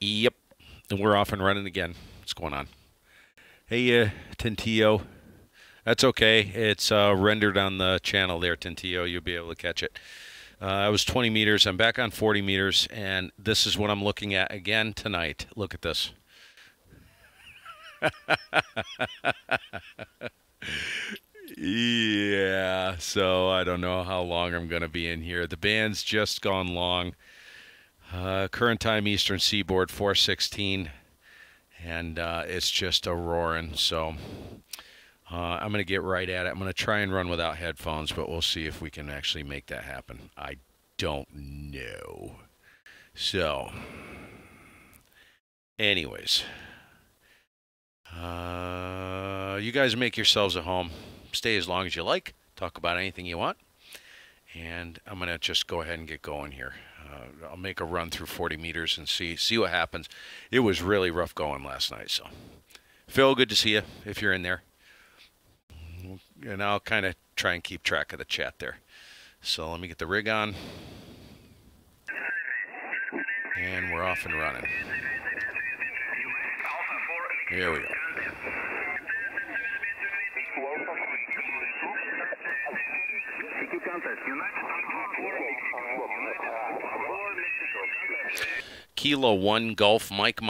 Yep. And we're off and running again. What's going on? Hey, Tintillo. That's okay. It's rendered on the channel there, Tintillo. You'll be able to catch it. I was 20 meters. I'm back on 40 meters, and this is what I'm looking at again tonight. Look at this. Yeah, so I don't know how long I'm going to be in here. The band's just gone long. Current time Eastern Seaboard 4:16, and it's just a roaring. So I'm going to get right at it. I'm going to try and run without headphones, but we'll see if we can actually make that happen. I don't know. So, anyways, you guys make yourselves at home. Stay as long as you like. Talk about anything you want. And I'm going to just go ahead and get going here. I'll make a run through 40 meters and see what happens. It was really rough going last night. So, Phil, good to see you if you're in there. And I'll kind of try and keep track of the chat there. So let me get the rig on. And we're off and running. Here we go. Kilo 1 Golf Mike.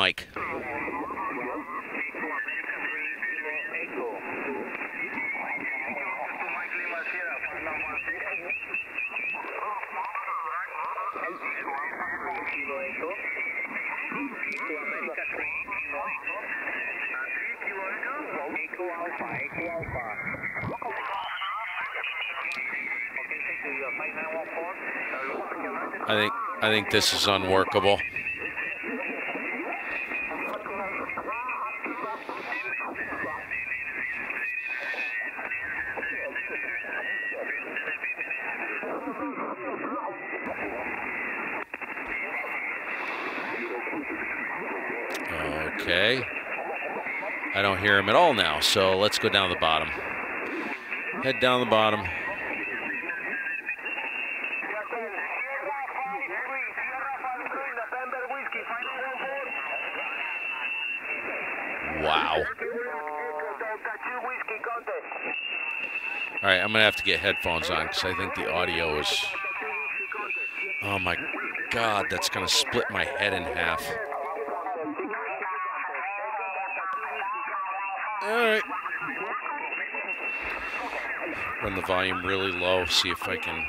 I think this is unworkable. Okay. I don't hear him at all now, so let's go down the bottom. Head down the bottom. Wow. All right, I'm going to have to get headphones on because I think the audio is... Oh, my God, that's going to split my head in half. All right. Run the volume really low, see if I can...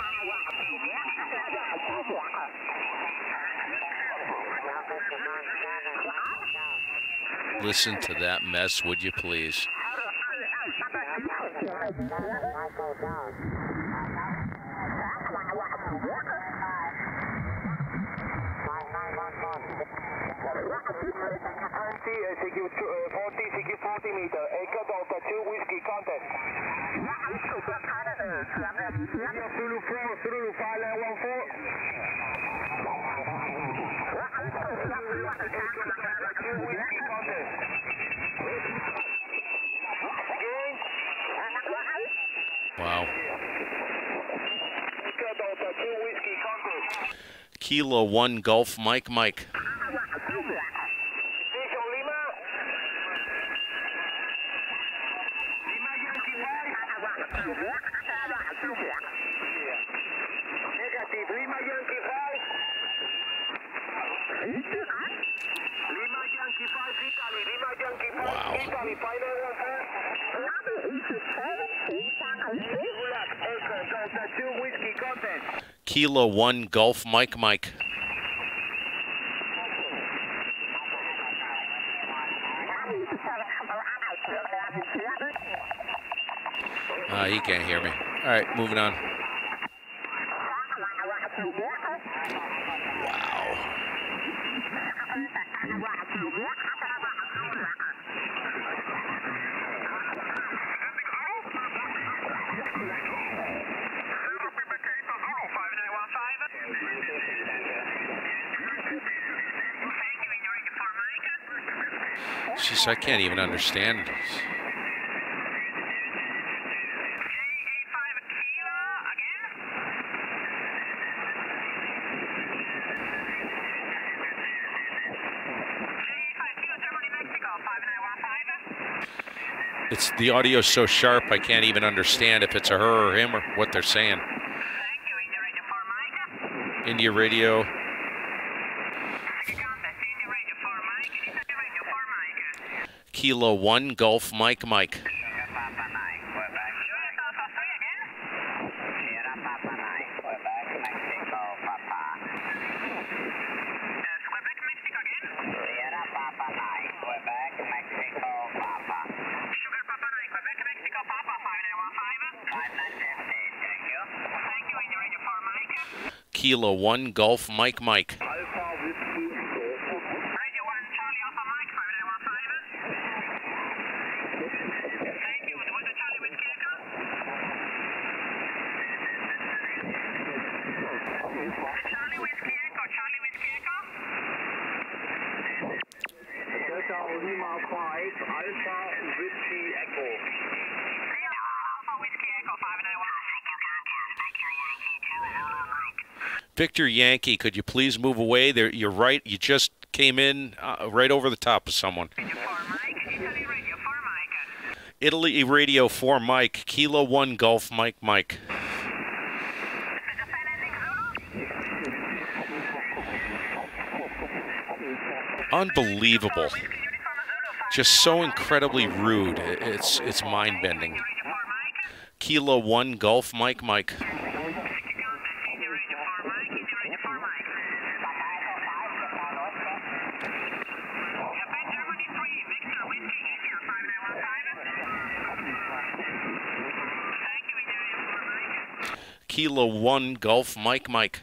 Listen to that mess, would you please? CQ40 meter, Echo Delta 2 Whiskey contact. Zulu 4, Zulu 5914. Wow. Kilo 1 Golf Mike. Wow. Kilo 1 Golf Mike. He can't hear me. All right, moving on. Wow. Jeez, I can't even understand this. It's the audio's so sharp I can't even understand if it's a her or him or what they're saying. India radio. Kilo 1 Golf Mike Mike. Kilo 1 Golf Mike Mike. Victor Yankee, could you please move away? There, you're right. You just came in right over the top of someone. Italy Radio 4 Mike, Kilo 1 Golf Mike Mike. Unbelievable. Just so incredibly rude. It's mind-bending. Kilo 1 Golf Mike Mike. Kilo 1 Golf Mike Mike.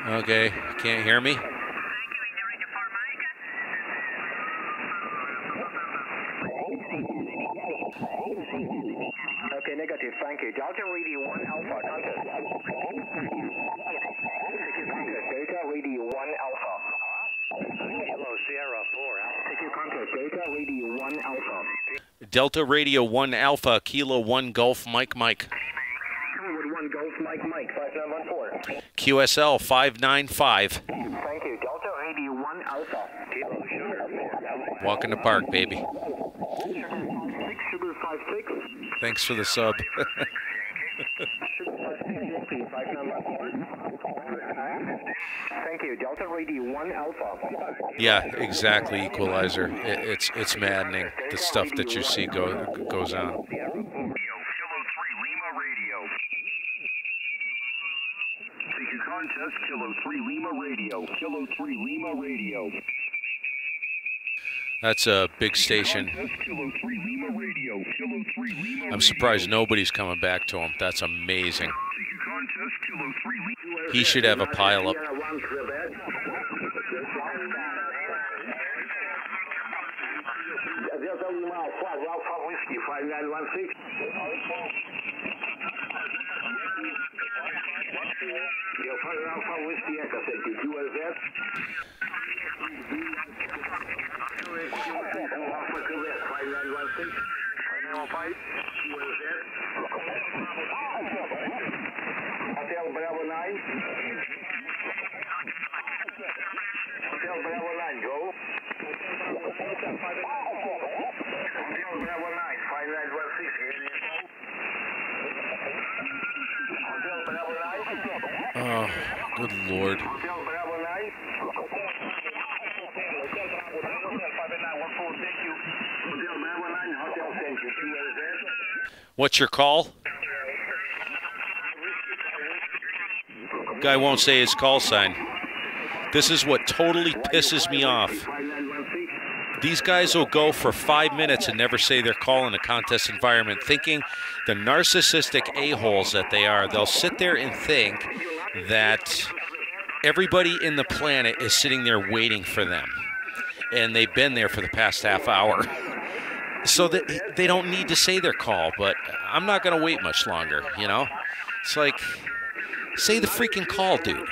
Okay, can't hear me? Okay, negative, thank you. Delta Radio 1 Alpha, contact. Delta Radio 1 Alpha. Hello, Sierra 4 Alpha. Take your contact. Delta Radio 1 Alpha. Delta Radio 1 Alpha, Kilo 1 Golf Mike Mike. 1 Golf Mike Mike, 5914. QSL 595. Thank you. Delta Radio 1 Alpha. Kilo Sugar 4. Walk in the park, baby. 6 Sugar 56. Thanks for the sub. Thank you. Delta Radio 1 Alpha. Yeah, exactly, Equalizer. It's maddening, the stuff that you see goes on. Kilo 3 Lima Radio. Take your contest, Kilo 3 Lima Radio. Kilo 3 Lima Radio. That's a big station. I'm surprised nobody's coming back to him. That's amazing. He should have a pile-up. Hotel Bravo 9. Hotel Bravo 9, go. Hotel Bravo 9, 5916. Oh, good Lord. Hotel Bravo 9. Hotel Bravo 5914, thank you. Hotel Bravo 9, Hotel, thank you. What's your call? Guy won't say his call sign. This is what totally pisses me off. These guys will go for 5 minutes and never say their call in a contest environment, thinking the narcissistic a-holes that they are. They'll sit there and think that everybody in the planet is sitting there waiting for them. And they've been there for the past half hour. So that they don't need to say their call, but I'm not going to wait much longer, you know? It's like, say the freaking call, dude.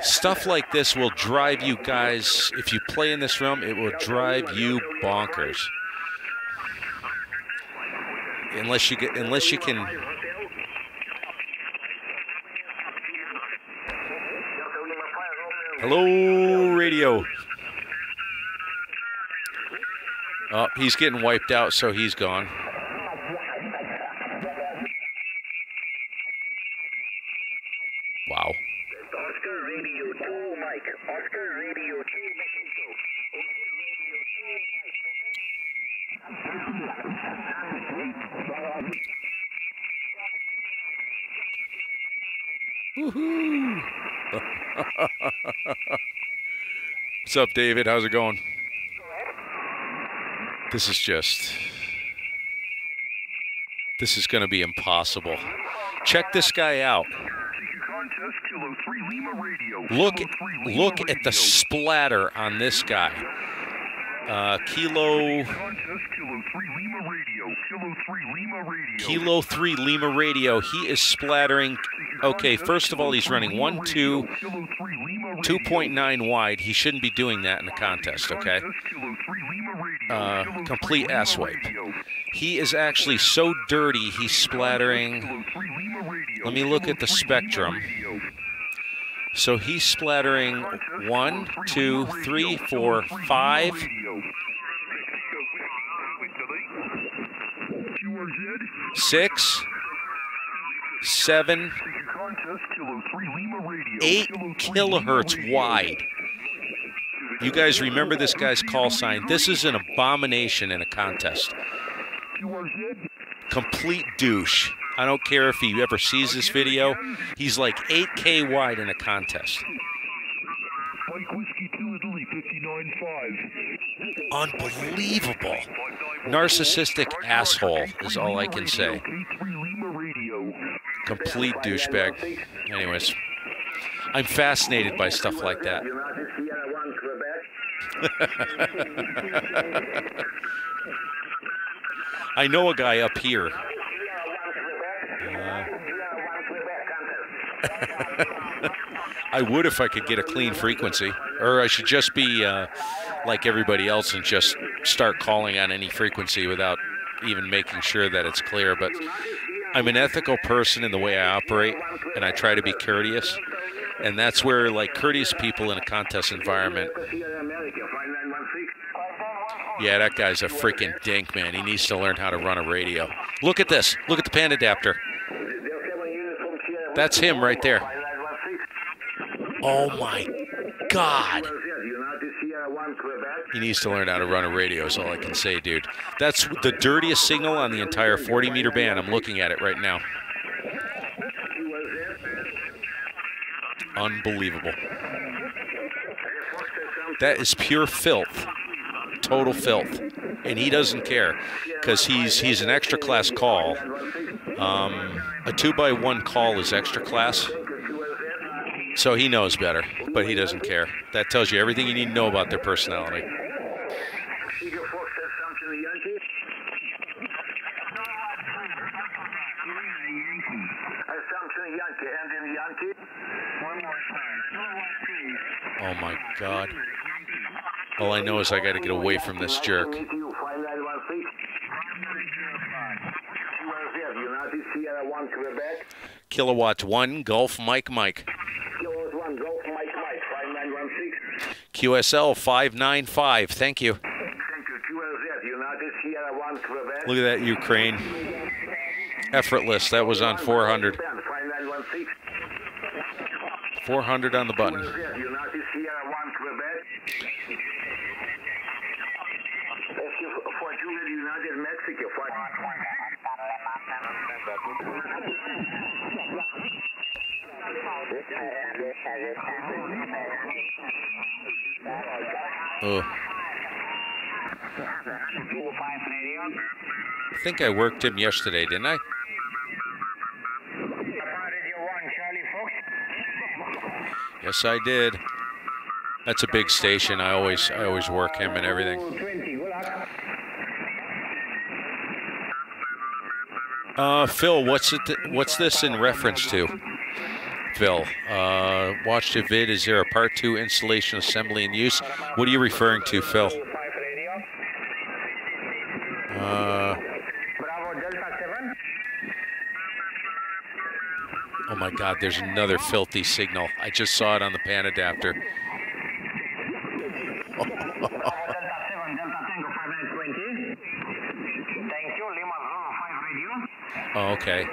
Stuff like this will drive you guys, if you play in this realm, it will drive you bonkers. Unless you can. Hello, radio. Oh, he's getting wiped out, so he's gone. Wow. Oscar Radio 2, Mike. Oscar Radio 2, Mexico. Woohoo! What's up, David? How's it going? This is going to be impossible. Check this guy out. Look at the splatter on this guy. Kilo 3 Lima Radio. He is splattering. Okay, first of all, he's running 2.9 wide. He shouldn't be doing that in a contest, okay? Complete ass wipe. He is actually so dirty, he's splattering. Let me look at the spectrum. So he's splattering 1, 2, 3, 4, 5. 6, 7, 8 kilohertz wide. You guys remember this guy's call sign. This is an abomination in a contest. Complete douche. I don't care if he ever sees this video. He's like 8K wide in a contest. Unbelievable. Narcissistic asshole is all I can say. Complete douchebag. Anyways, I'm fascinated by stuff like that. I know a guy up here. I would if I could get a clean frequency. Or I should just be like everybody else and just start calling on any frequency without even making sure that it's clear. But I'm an ethical person in the way I operate, and I try to be courteous. And that's where, like, courteous people in a contest environment. Yeah, that guy's a freaking dink, man. He needs to learn how to run a radio. Look at this. Look at the pan adapter. That's him right there. Oh, my God. He needs to learn how to run a radio is all I can say, dude. That's the dirtiest signal on the entire 40-meter band. I'm looking at it right now. Unbelievable. That is pure filth. Total filth. And he doesn't care because he's an extra class call. A 2x1 call is extra class. So he knows better, but he doesn't care. That tells you everything you need to know about their personality. Oh my God. All I know is I got to get away from this jerk. Kilowatts 1, Gulf Mike Mike. QSL 595. Thank you. Look at that Ukraine. Effortless. That was on 400. 400 on the button. Oh. I think I worked him yesterday, didn't I? Yes, I did. That's a big station. I always work him and everything. Phil, what's this in reference to? Phil, watched a vid. Is there a part 2 installation, assembly, and use? What are you referring to, Phil? Oh my God, there's another filthy signal. I just saw it on the pan adapter. Oh, okay.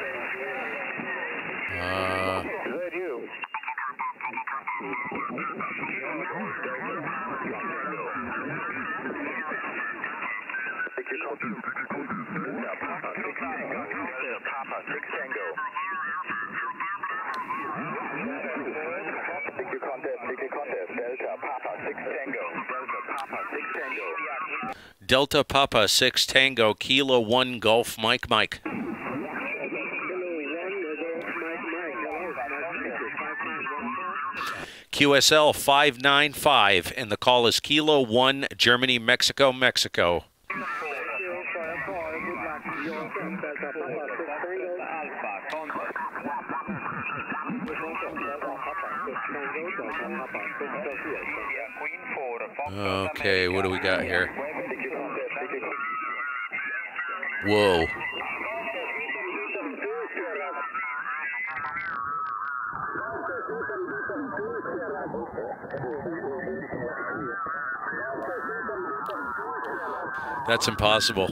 Delta Papa 6 Tango Kilo 1 Golf Mike Mike. QSL 595 and the call is Kilo 1 Germany Mexico Mexico. Okay, what do we got here? Whoa. That's impossible.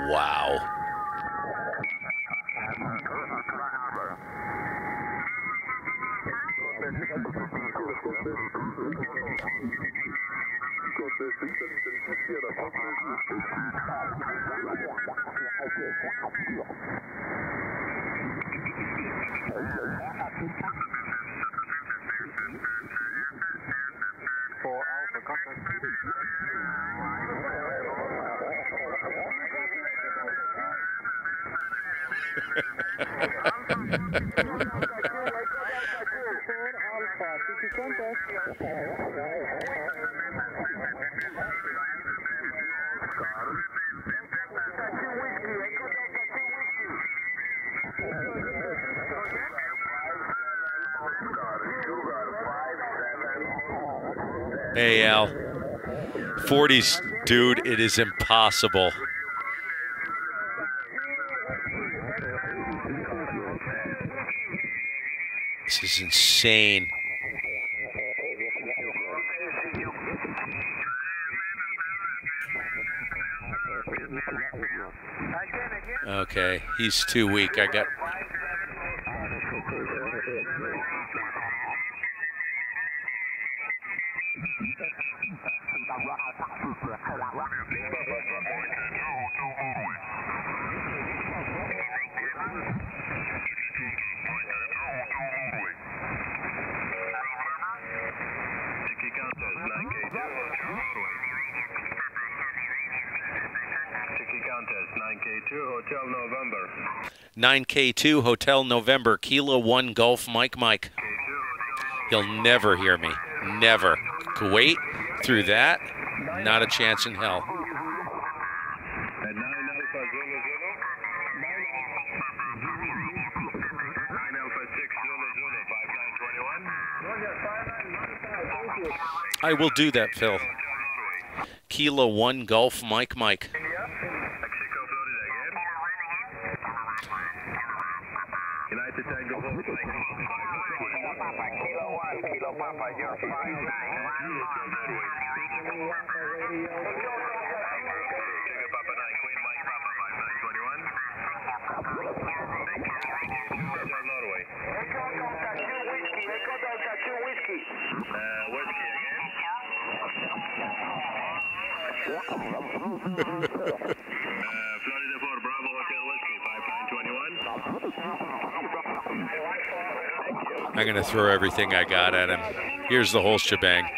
Wow. Hey, Al. 40s, dude, it is impossible. This is insane. Okay, he's too weak. I got... Hotel November. 9K2 Hotel November Kilo 1 Golf Mike Mike. He'll never hear me. Never. Kuwait through that, not a chance in hell. At 9 Alpha Zulu Zulu. 9 Alpha 6 Zulu Zulu 5921. I will do that, Phil. Kilo 1 Golf Mike Mike. Florida 4 Bravo Hotel Whiskey 5921. I'm going to throw everything I got at him. Here's the whole shebang.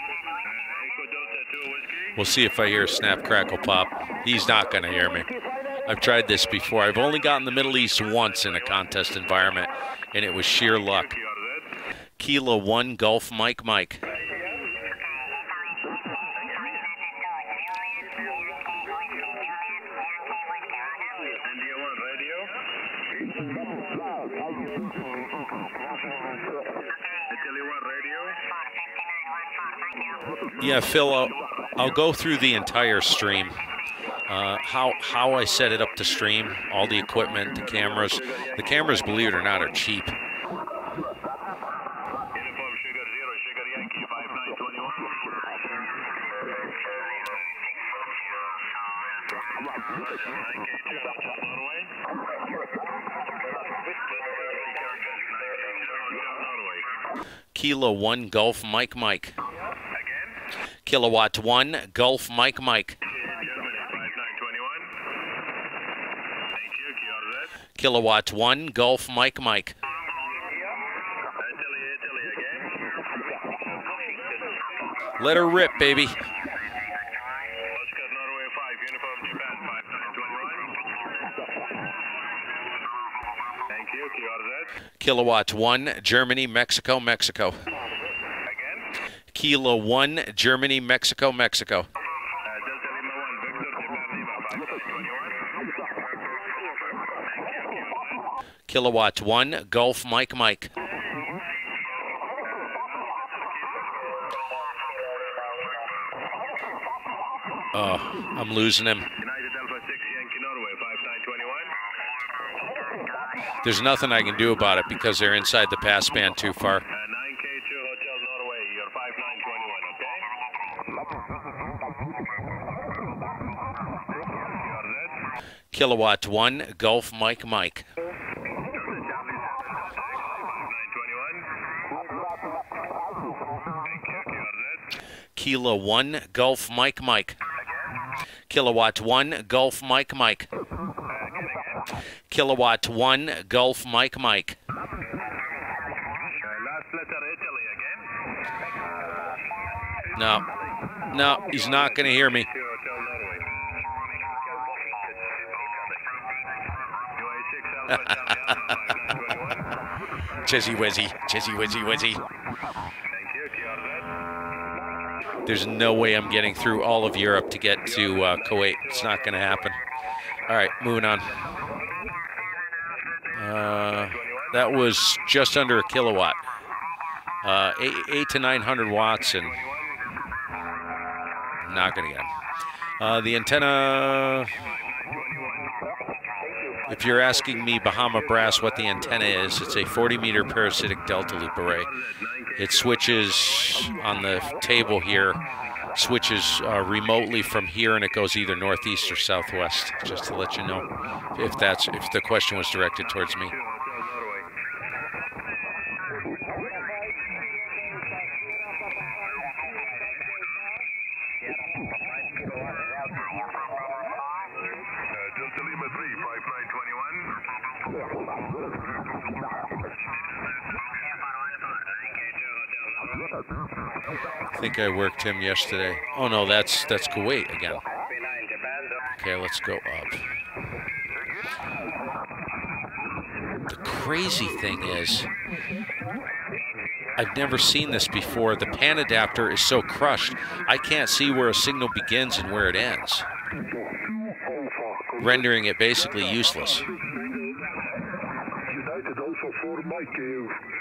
We'll see if I hear snap, crackle, pop. He's not going to hear me. I've tried this before. I've only gotten the Middle East once in a contest environment, and it was sheer luck. Kilo 1 Golf Mike Mike. Yeah, Phil, I'll go through the entire stream. How I set it up to stream, all the equipment, the cameras. The cameras, believe it or not, are cheap. Uniform Sugar 0, Sugar Yankee 5921. Kilo 1 Gulf Mike Mike. Again? Kilowatt 1 Gulf Mike Mike. Germany 5921. Thank you, QRZ. Kilowatt 1 Gulf Mike Mike. Italy again. Let her rip, baby. Oscar Norway 5, Uniform Japan 5921. Thank you, QRZ. Kilowatt 1 Germany, Mexico, Mexico. Again? Kilo 1 Germany, Mexico, Mexico. Delta Lima 1, Victor Japan Lima 5921. Kilowatt 1 Gulf Mike Mike. Oh, I'm losing him. United Alpha 6, Yankee Norway 5921. There's nothing I can do about it because they're inside the passband too far. 9K2 Hotel Norway, you're 5921, okay? Kilowatt 1 Gulf Mike Mike. 5921. Kilo 1 Gulf Mike Mike. Kilowatt 1 Gulf Mike Mike. Kilowatt 1 Gulf Mike Mike. Last letter Italy again. No, he's not going to hear me. Hotel Norway. UA6 Alpha Charlie Alpha 5921. Chizzy Wizzy, Chizzy Wizzy Wizzy. Thank you, QRZ. There's no way I'm getting through all of Europe to get to Kuwait. It's not going to happen. All right, moving on. That was just under a kilowatt. 8 to 900 watts, and I'm not going to get him. The antenna, if you're asking me, Bahama Brass, what the antenna is, it's a 40-meter parasitic delta loop array. It switches on the table here, switches remotely from here, and it goes either northeast or southwest, just to let you know, if the question was directed towards me. Delta Lima 3, 5921. I think I worked him yesterday. Oh no, that's Kuwait again. Okay, let's go up. The crazy thing is, I've never seen this before. The pan adapter is so crushed, I can't see where a signal begins and where it ends, rendering it basically useless. United Alpha 4 Mike,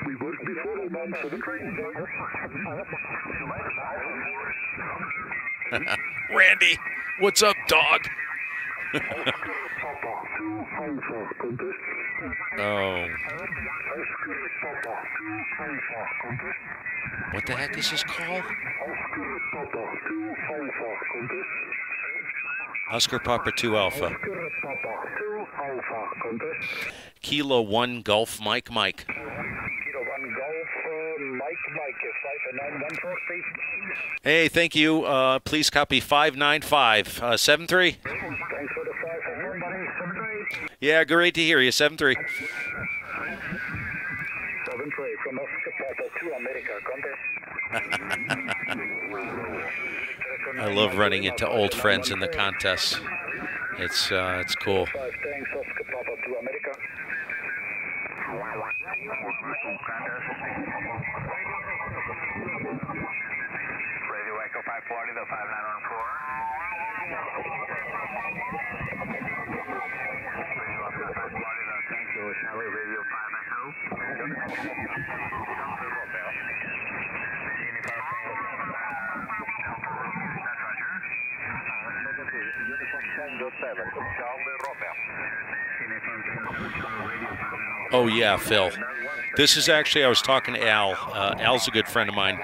we worked before on answer the train. Randy, what's up, dog? Oh. What the heck is this called? Oscar Papa 2 Alpha. Kilo 1 Gulf Mike Mike. Kilo 1 Golf, Mike, 5914, please. Hey, thank you. Please copy 595. 73. Thanks for the 541, buddy. 73. Yeah, great to hear you. 73. 73 from Oscar Papa to America, contact. I love running into old friends in the contests. It's cool. 5, thanks, Oscar Papa to America. Radio Echo 540 to 5914. Oh yeah, Phil. This is actually, I was talking to Al. Al's a good friend of mine.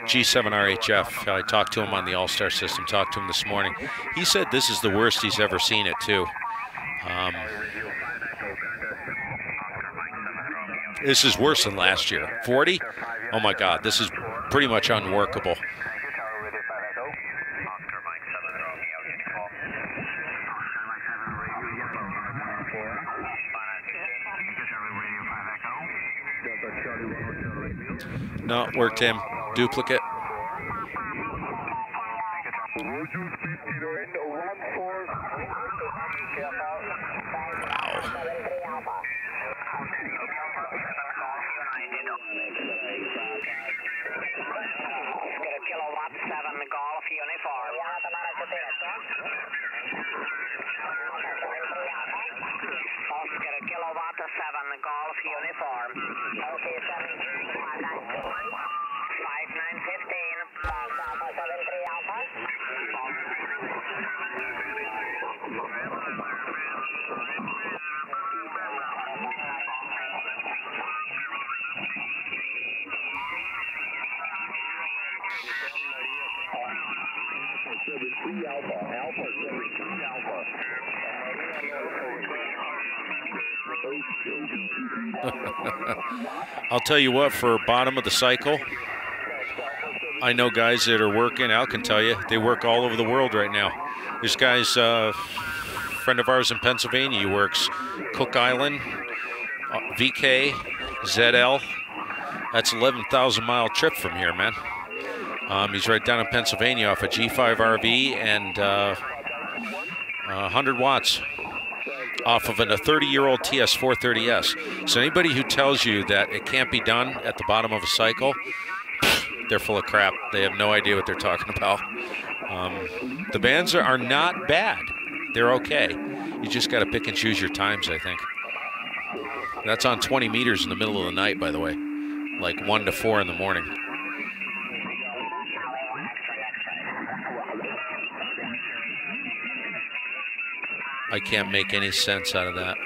G7RHF. I talked to him on the All-Star system, talked to him this morning. He said this is the worst he's ever seen it, too. This is worse than last year. 40? Oh, my God. This is pretty much unworkable. No, worked him. Duplicate. I'll tell you what, for bottom of the cycle, I know guys that are working, Al can tell you, they work all over the world right now. There's guys, friend of ours in Pennsylvania, he works Cook Island, VK, ZL. That's 11,000 mile trip from here, man. He's right down in Pennsylvania off a G5 RV and 100 watts off of a 30-year-old TS430S. So anybody who tells you that it can't be done at the bottom of a cycle, they're full of crap. They have no idea what they're talking about. The bands are not bad. They're okay. You just got to pick and choose your times, I think. That's on 20 meters in the middle of the night, by the way, like 1 to 4 in the morning. I can't make any sense out of that.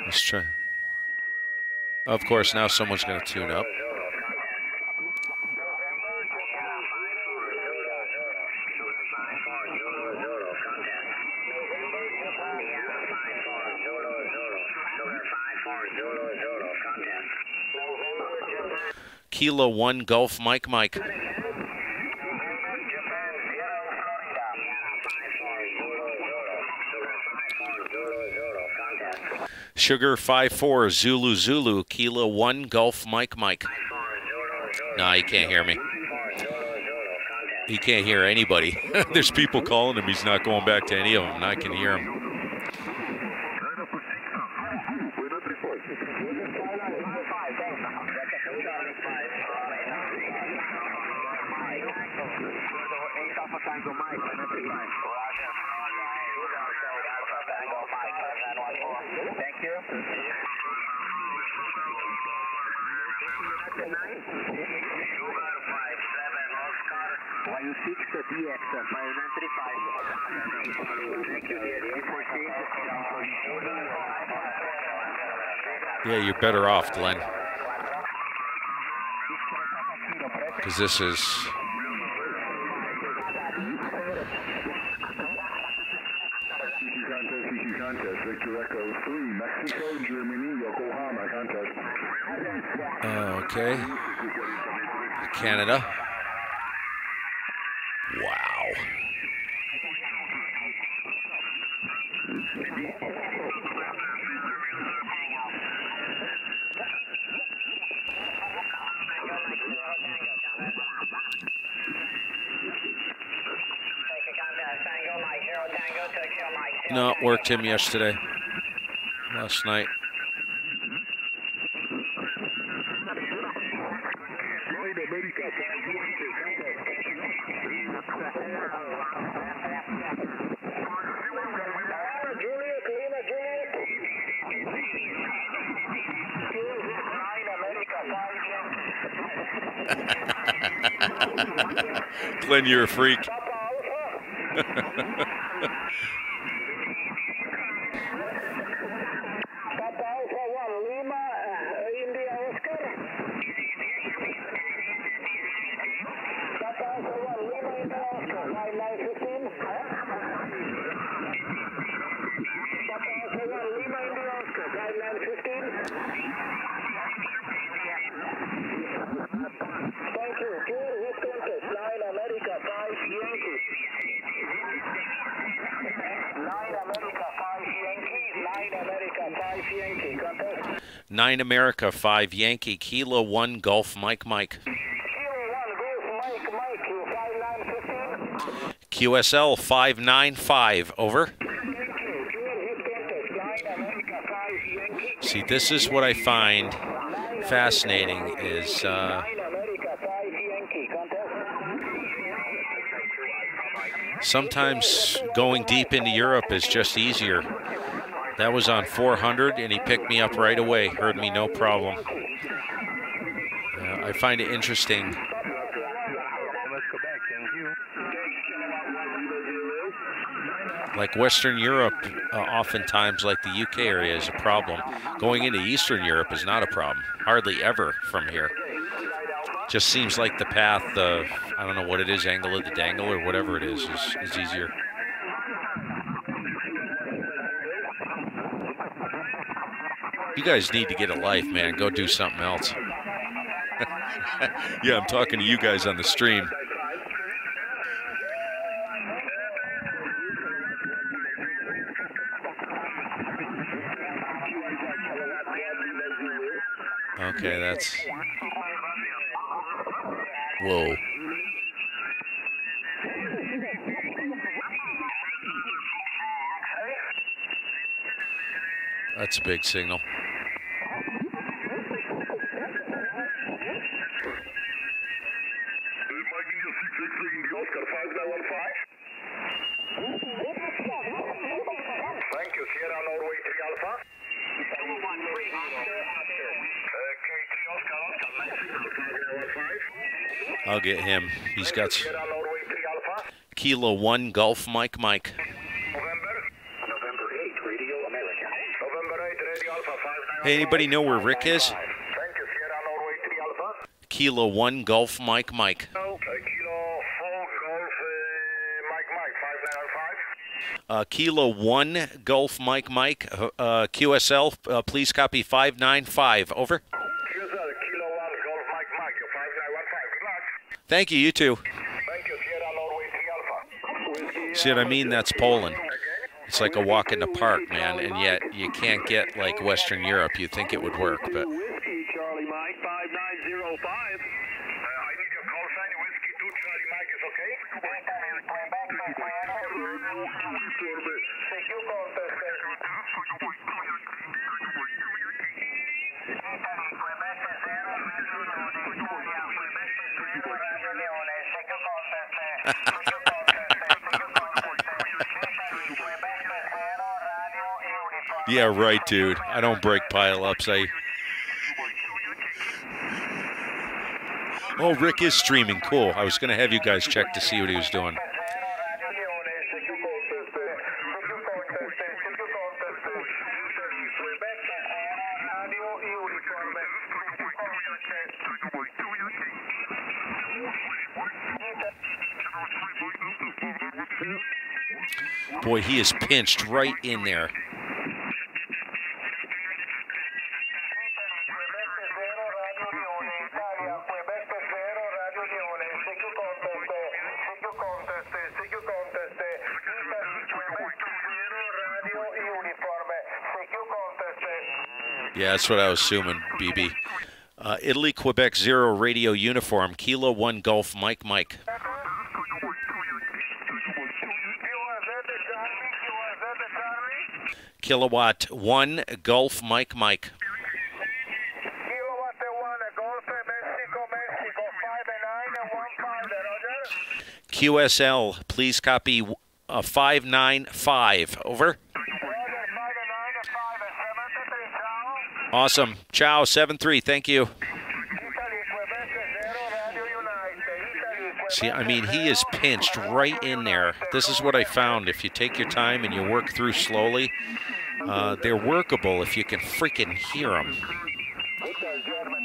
Let's try. Of course, now someone's going to tune up. Kilo 1 Gulf Mike. Sugar 5-4 Zulu Kilo 1 Gulf Mike. Nah, he can't hear me. He can't hear anybody. There's people calling him. He's not going back to any of them, and I can hear him. Yeah, you're better off, Glenn. Because this is... Okay. Canada. Wow. No, worked him yesterday. Last night. Glenn, you're a freak. Nine America 5 Yankee Kilo 1 Golf Mike Mike. QSL 595 over. See, this is what I find fascinating is sometimes going deep into Europe is just easier. That was on 400, and he picked me up right away. Heard me, no problem. I find it interesting. Like Western Europe, oftentimes, like the UK area, is a problem. Going into Eastern Europe is not a problem. Hardly ever from here. Just seems like the path, I don't know what it is, angle of the dangle or whatever it is easier. You guys need to get a life, man. Go do something else. Yeah, I'm talking to you guys on the stream. Okay, that's... Whoa. That's a big signal. I'll get him. He's got Kilo 1 Golf Mike Mike. Hey, anybody know where Rick is? Kilo 1 Golf Mike Mike. Kilo 1 Golf Mike Mike. QSL, please copy 595. Over. Thank you, you too. See what I mean? That's Poland. It's like a walk in the park, man, and yet you can't get like Western Europe. You think it would work, but... Whiskey, Charlie Mike, 5905. I need your call sign, Whiskey 2, Charlie Mike, is okay? Yeah, right, dude. I don't break pile-ups. Oh, Rick is streaming. Cool. I was going to have you guys check to see what he was doing. Boy, he is pinched right in there. Yeah, that's what I was assuming, BB. Italy, Quebec 0, radio uniform, Kilo 1 Golf Mike Mike. Kilowatt 1 Golf Mike Mike. QSL, please copy 595. Over. Awesome. Ciao, 7-3. Thank you. See, I mean, he is pinched right in there. This is what I found. If you take your time and you work through slowly, they're workable if you can freaking hear them.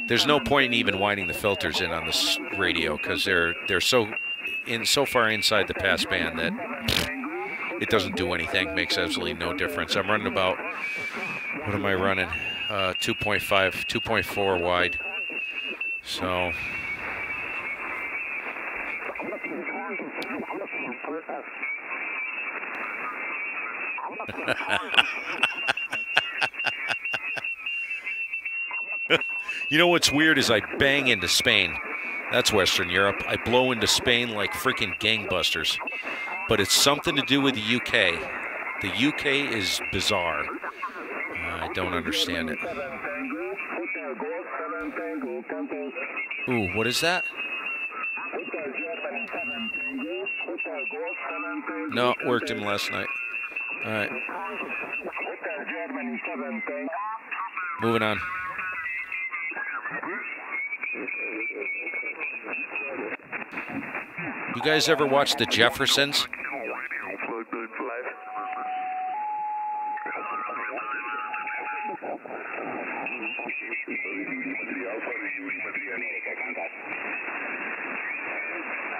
There's no point in even winding the filters in on this radio because they're so far inside the pass band that it doesn't do anything. Makes absolutely no difference. I'm running about, what am I running? 2.5, 2.4 wide. So. You know what's weird is I bang into Spain. That's Western Europe. I blow into Spain like freaking gangbusters. But it's something to do with the UK. The UK is bizarre. I don't understand it. Ooh, what is that? No, worked him last night. All right. Moving on. You guys ever watch The Jeffersons?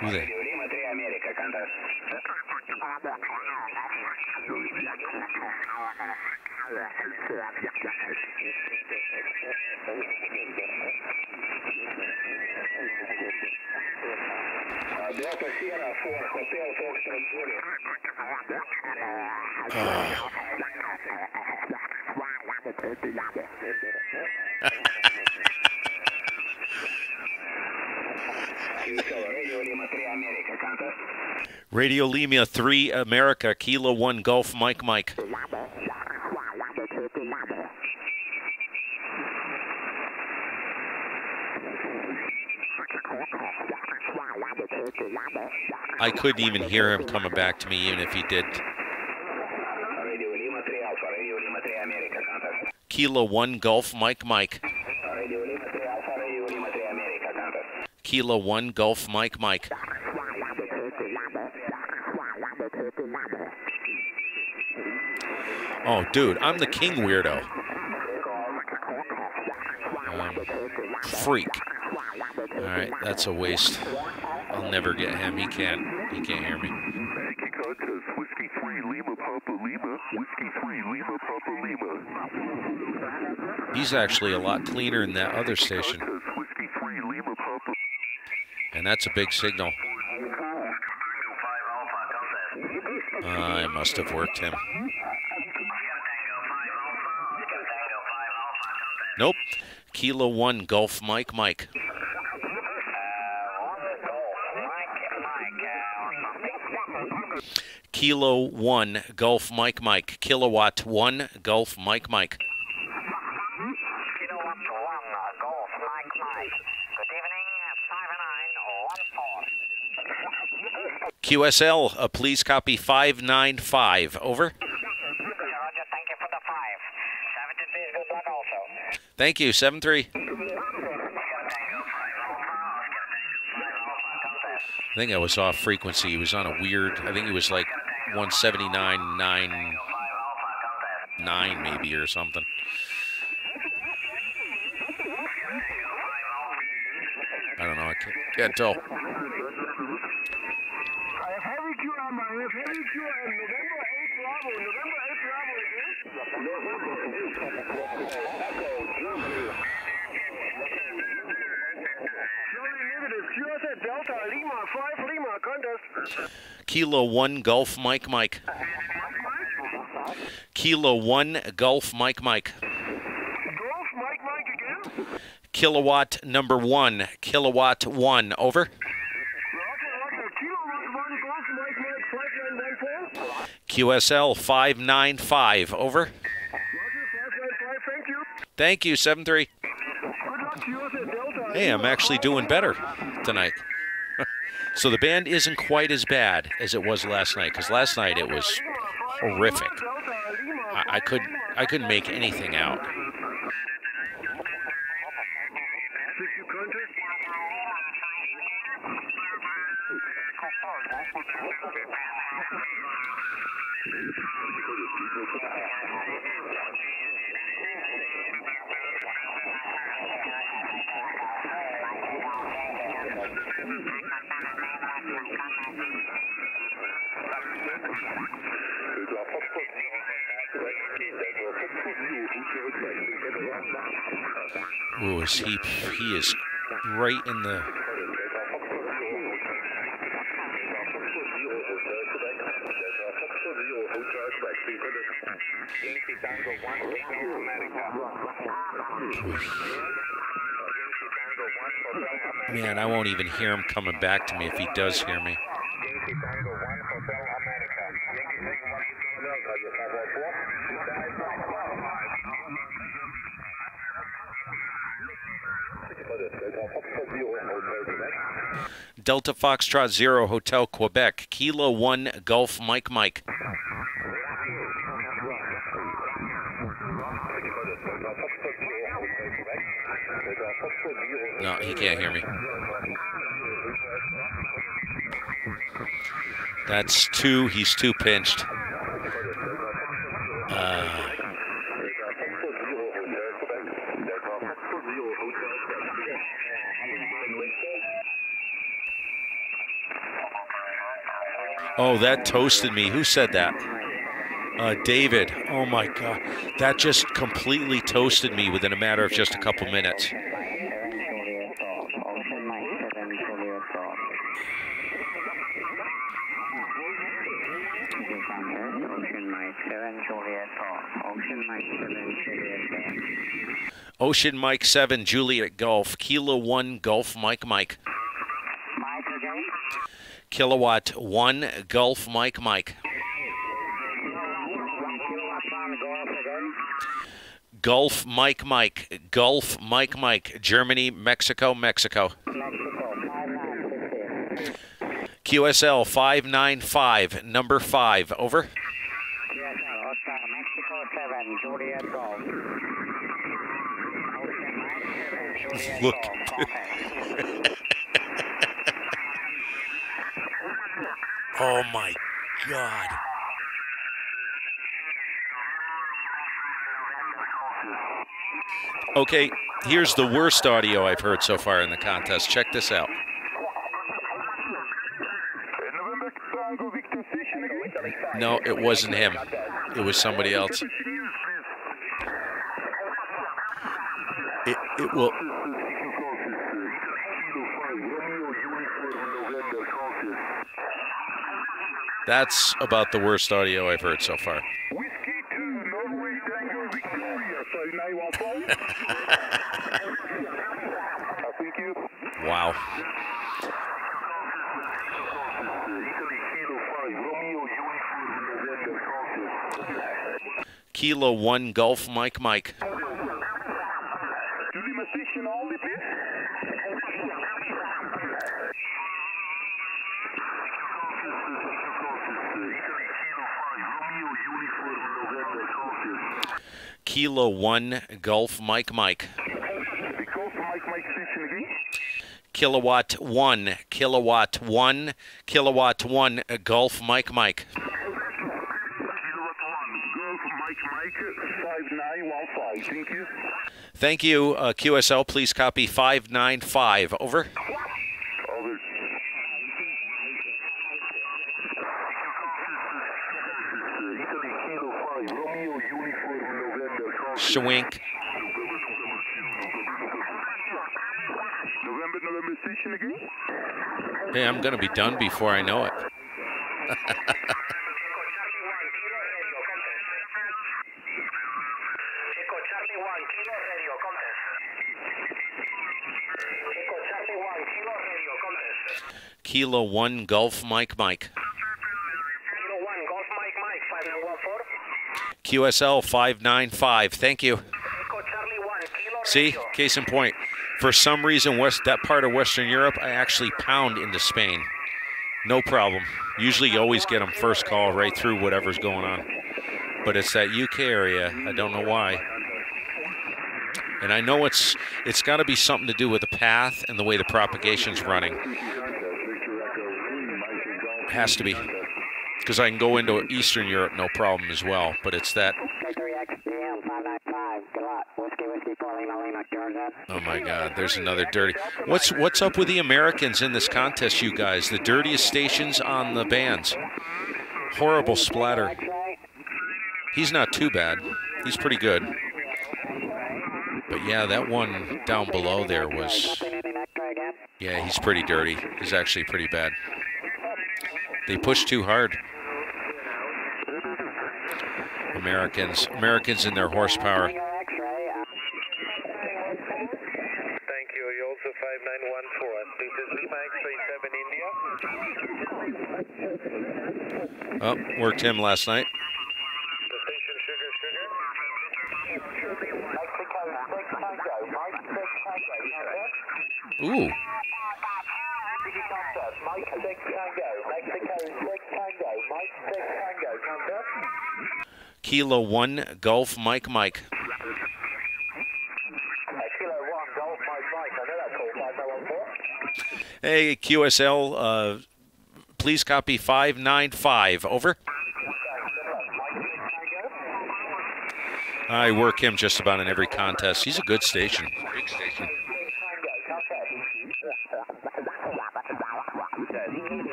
Who they? Radio Lima 3 America, Kilo 1 Golf Mike Mike. I couldn't even hear him coming back to me even if he did. Kilo 1 Golf Mike Mike. Kilo 1 Golf Mike Mike. Oh, dude, I'm the king weirdo. Freak. All right, that's a waste. I'll never get him. He can't hear me. He's actually a lot cleaner than that other station. And that's a big signal. I must have worked him. Nope. Kilo 1 Golf Mike Mike. Kilo 1 Golf Mike Mike. Kilowatt 1 Golf Mike Mike. Kilowatt 1 Golf Mike Mike. Good evening, 5-9 QSL, please copy 595. Over. Roger, thank you for the 5. 73 is good luck also. Thank you, 73. I think I was off frequency. He was on a weird, I think he was like 179.99 maybe or something. I don't know, I can't tell. Kilo 1 Golf Mike Mike. Kilo 1 Golf Mike Mike. Golf Mike Mike again? Kilowatt number 1. Kilowatt 1. Over. Roger, Kilowatt 1 Golf Mike Mike 5914. QSL 595. Over. Roger, 595, thank you. Thank you, 73. Good luck, QSL Delta. Hey, I'm actually doing better tonight. So the band isn't quite as bad as it was last night, because last night it was horrific. I couldn't make anything out. Ooh, he is right in the... Man, I won't even hear him coming back to me if he does hear me. Delta Foxtrot 0, Hotel Quebec, Kilo 1, Golf Mike Mike. No, he can't hear me. That's 2, he's 2 pinched. Oh, that toasted me. Who said that? David. Oh, my God. That just completely toasted me within a matter of just a couple minutes. Ocean Mike 7, Juliet Golf, Kilo 1, Golf Mike Mike. Kilowatt 1, Golf Mike Mike. Golf Mike Mike, Golf Mike Mike, Germany, Mexico, Mexico. QSL 595, number 5, over. Look. Oh my God. Okay, here's the worst audio I've heard so far in the contest. Check this out. No, it wasn't him. It was somebody else. It will... That's about the worst audio I've heard so far. Wow. Kilo 1, Golf Mike Mike. Kilo 1, Golf Mike Mike. Kilowatt 1, Kilowatt 1, Kilowatt 1, Golf Mike Mike. Thank you, QSL. Please copy 595. Over. Schwink. Hey, I'm going to be done before I know it. Kilo 1, Golf Mike Mike. Kilo 1, Golf Mike Mike, 5914. QSL 595. Thank you. See, case in point. For some reason, that part of Western Europe, I actually pound into Spain. No problem. Usually you always get them first call right through whatever's going on. But it's that UK area. I don't know why. And I know it's got to be something to do with the path and the way the propagation's running. Has to be. Because I can go into Eastern Europe no problem as well, but it's that. Oh my God, there's another dirty. What's up with the Americans in this contest, you guys? The dirtiest stations on the bands. Horrible splatter. He's not too bad. He's pretty good. But yeah, that one down below there was... Yeah, he's pretty dirty. He's actually pretty bad. They push too hard. Americans in their horsepower. Thank you. You also 5914. This is Lima X-ray 7 India. Oh, worked him last night. Station sugar. Ooh. Kilo 1 Golf Mike. Kilo 1 Golf Mike. I know that call 5014. Hey, QSL, please copy 595. Over. I work him just about in every contest. He's a good station. Big station.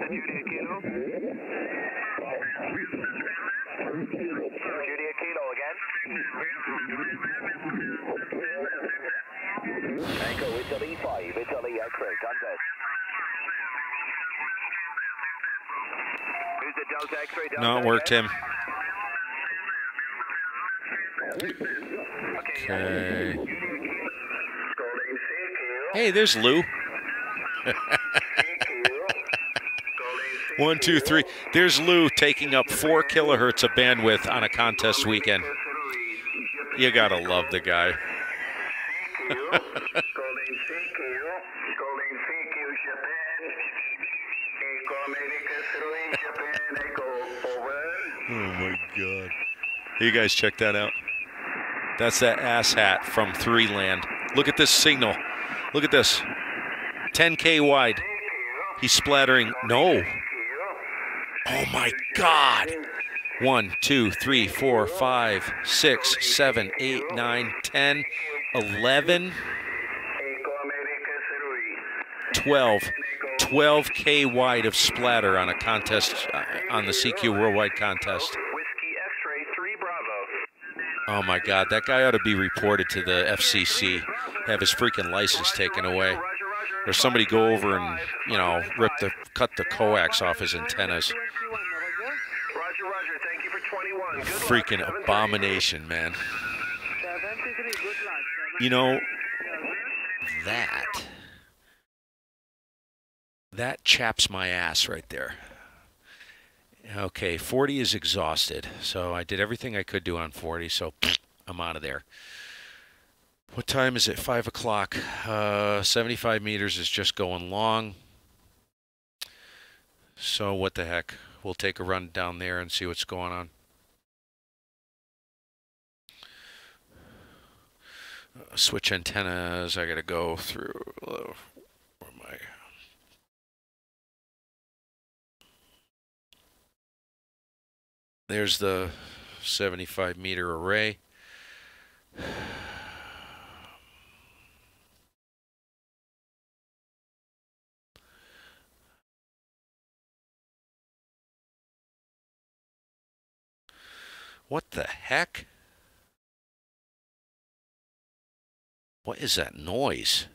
Judy Kilo again. Echo Italy 5, Italy X-ray, contest. Who's the Delta X-ray? No, it worked him. Okay. Hey, there's Lou. 1, 2, 3. There's Lou taking up 4 kilohertz of bandwidth on a contest weekend. You gotta love the guy. Oh my God. You guys check that out. That's that ass hat from 3 Land. Look at this signal. Look at this. 10K wide. He's splattering. No. Oh my God. 1, 2, 3, 4, 5, 6, 7, 8, 9, 10, 11, 12. 12K wide of splatter on a contest, on the CQ Worldwide contest. Whiskey X-ray 3 Bravo. Oh my God, that guy ought to be reported to the FCC, have his freaking license taken away. Or somebody go over and, you know, cut the coax off his antennas. Roger, thank you for 21. Good Freaking luck. abomination, man. You know, that chaps my ass right there. Okay, 40 is exhausted, so I did everything I could do on 40, so I'm out of there. What time is it? 5 o'clock. 75 meters is just going long. So what the heck? We'll take a run down there and see what's going on. Switch antennas. I got to go through. Where am I? There's the 75-meter array. What the heck? What is that noise?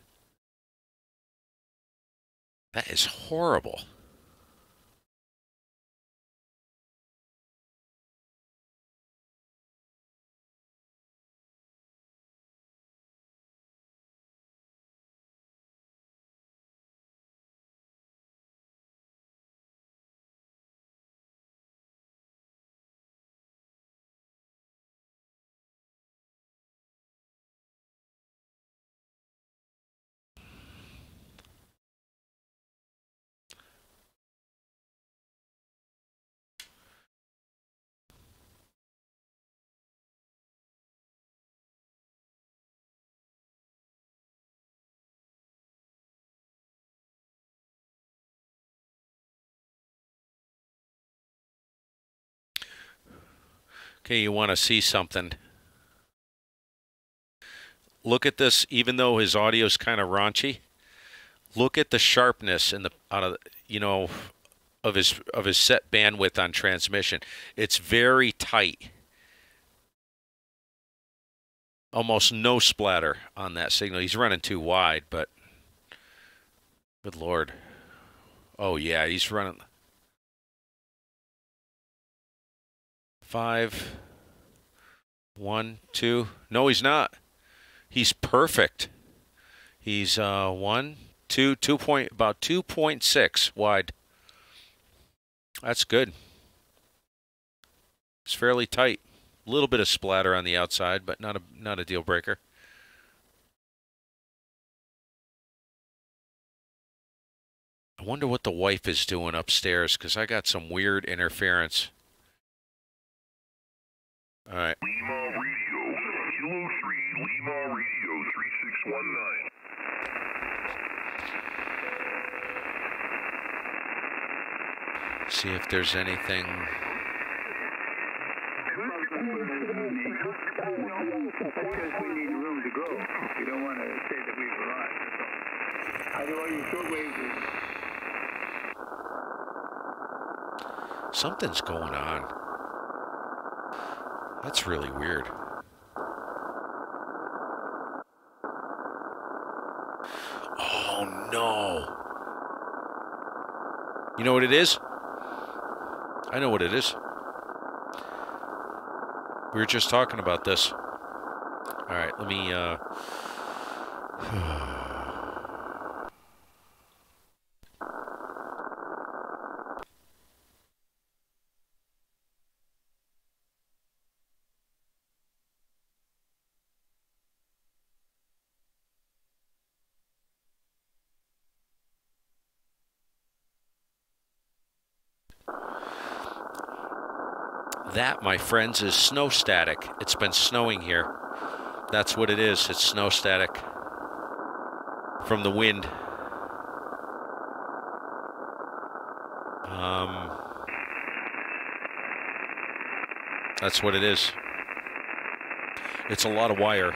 That is horrible. Okay, you want to see something. Look at this, even though his audio is kind of raunchy. Look at the sharpness in the of his set bandwidth on transmission. It's very tight. Almost no splatter on that signal. He's running too wide, but good Lord. Oh yeah, he's running 5, 1, 2. No, he's not. He's perfect. He's 1, 2, about 2.6 wide. That's good. It's fairly tight. A little bit of splatter on the outside, but not a deal breaker. I wonder what the wife is doing upstairs, because I got some weird interference. All right. Lima Radio, Kilo 3, Lima Radio 3619. See if there's anything. Because we need room to grow. We don't want to say that we've arrived. How do all your shortwaves? Something's going on. That's really weird. Oh no. You know what it is? I know what it is. We were just talking about this. All right, let me That, my friends, is snow static. It's been snowing here. That's what it is. It's snow static from the wind. That's what it is. It's a lot of wire.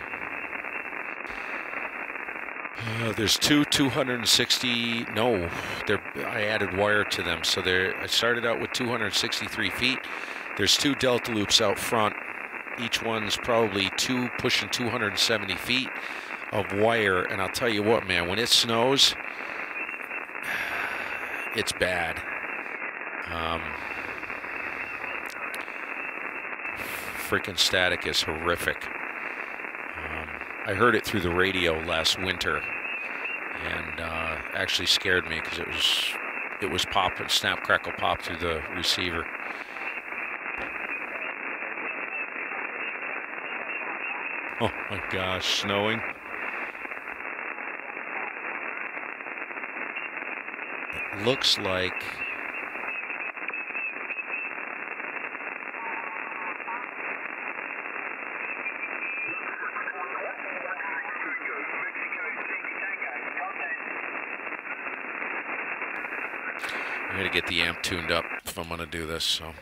There's two 260. No, I added wire to them, so I started out with 263 feet. There's 2 delta loops out front. Each one's probably pushing 270 feet of wire. And I'll tell you what, man, when it snows, it's bad. Freaking static is horrific. I heard it through the radio last winter, and actually scared me because it was popping, snap, crackle, pop through the receiver. Oh my gosh, snowing. It looks like I'm gonna get the amp tuned up if I'm gonna do this, so.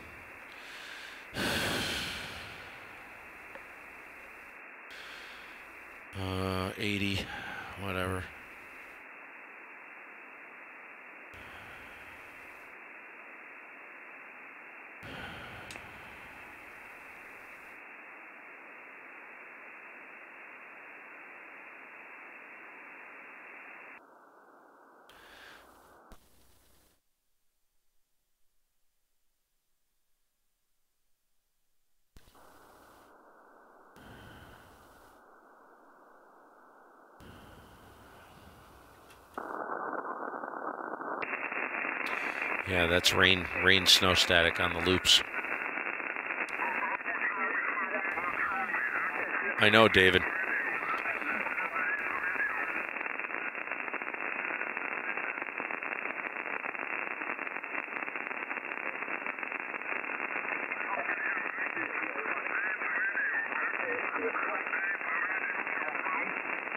80, whatever. Yeah, that's rain snow static on the loops. I know, David.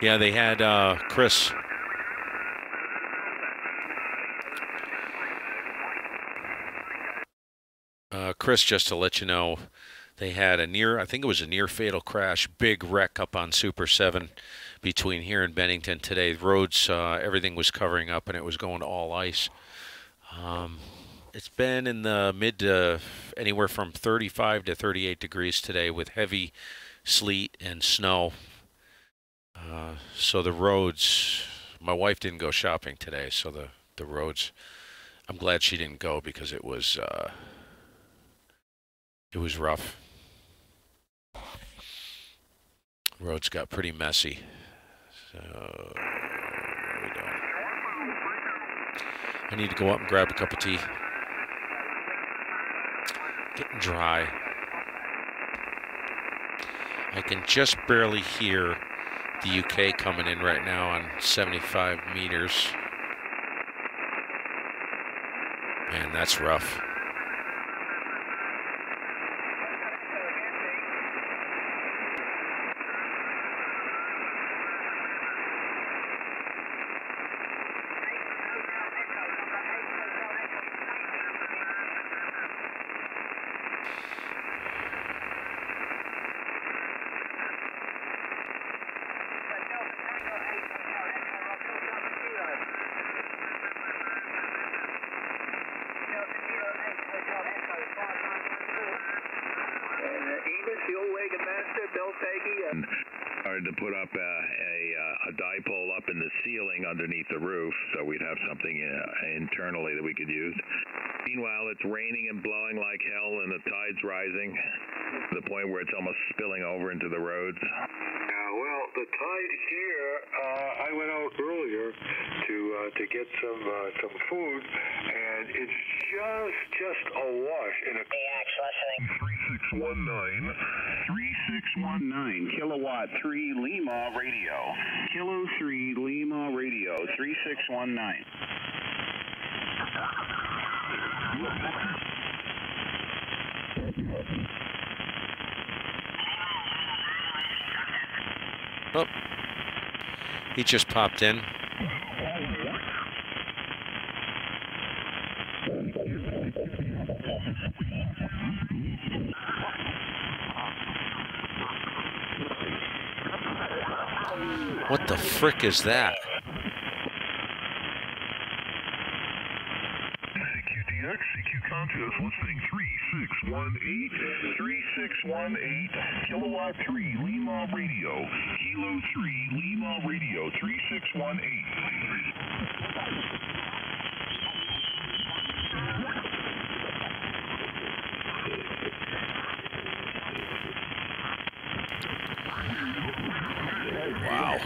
Yeah, they had Chris. Chris, just to let you know, They had I think it was a near fatal crash, big wreck up on Super 7 between here and Bennington today. Roads, everything was covering up and it was going to all ice. It's been in the mid to anywhere from 35 to 38 degrees today with heavy sleet and snow. So the roads, my wife didn't go shopping today, so the roads, I'm glad she didn't go because it was rough. Roads got pretty messy. So there we go. I need to go up and grab a cup of tea. Getting dry. I can just barely hear the UK coming in right now on 75 meters. Man, that's rough. Started to put up a dipole up in the ceiling underneath the roof, so we'd have something internally that we could use. Meanwhile, it's raining and blowing like hell, and the tide's rising to the point where it's almost spilling over into the roads. Well, the tide here, I went out earlier to get some food, and it's just awash in a... Maniac, listening. 3619, kilowatt 3 Lima radio. Kilo 3 Lima radio, 3619. Oh, he just popped in. What the frick is that? CQDX, CQ Conscious, listening 3618, 3618, kilowatt 3 Lima radio, kilo 3 Lima radio, 3618. Wow.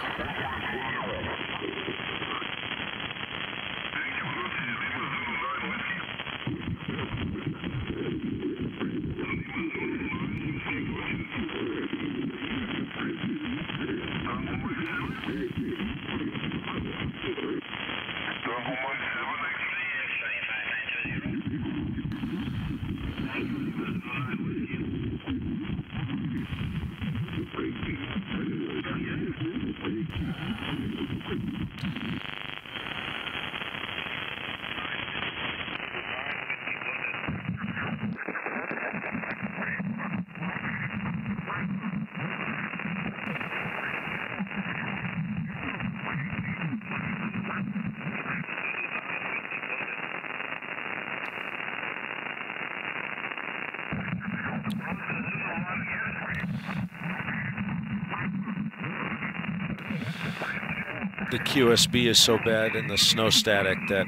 The QSB is so bad in the snow static that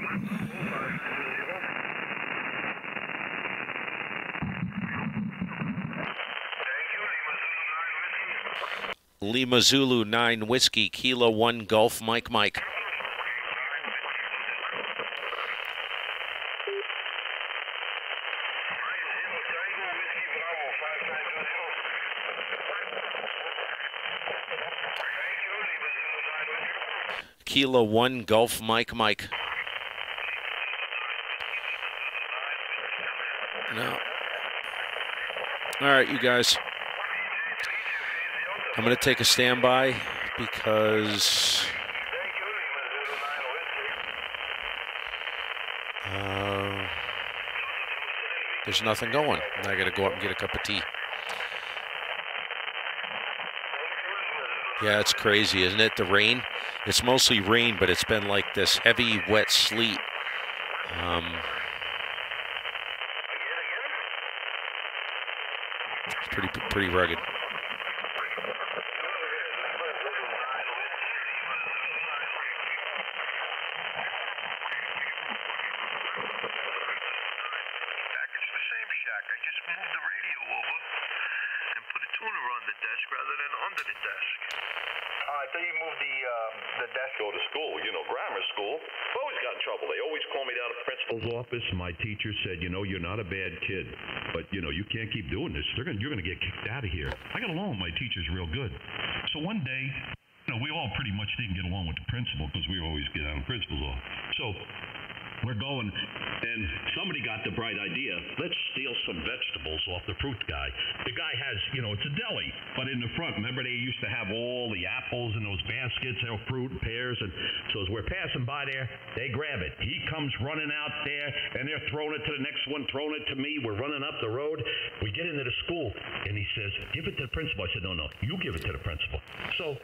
Lima Zulu 9 Whiskey, Kilo 1 Golf Mike Mike. Kilo 1 Golf Mike Mike. No. All right, you guys. I'm going to take a standby because there's nothing going. I got to go up and get a cup of tea. Yeah, it's crazy, isn't it? The rain. It's mostly rain, but it's been like this heavy, wet sleet. It's pretty rugged. I just moved the radio over and put a tuner on the desk rather than under the desk. I thought you moved the desk. Go to school, you know, grammar school. Always got in trouble. They always call me down to the principal's office. My teacher said, you know, you're not a bad kid, but, you know, you can't keep doing this. You're going to get kicked out of here. I got along with my teachers real good. So one day, you know, we all pretty much didn't get along with the principal because we always get out of the principal's office. So we're going, and somebody got the bright idea, let's steal some vegetables off the fruit guy. The guy has, you know, it's a deli, but in the front, remember they used to have all the apples in those baskets, you know, fruit and pears, and so as we're passing by there, they grab it. He comes running out there, and they're throwing it to the next one, throwing it to me. We're running up the road. We get into the school, and he says, give it to the principal. I said, no, you give it to the principal. So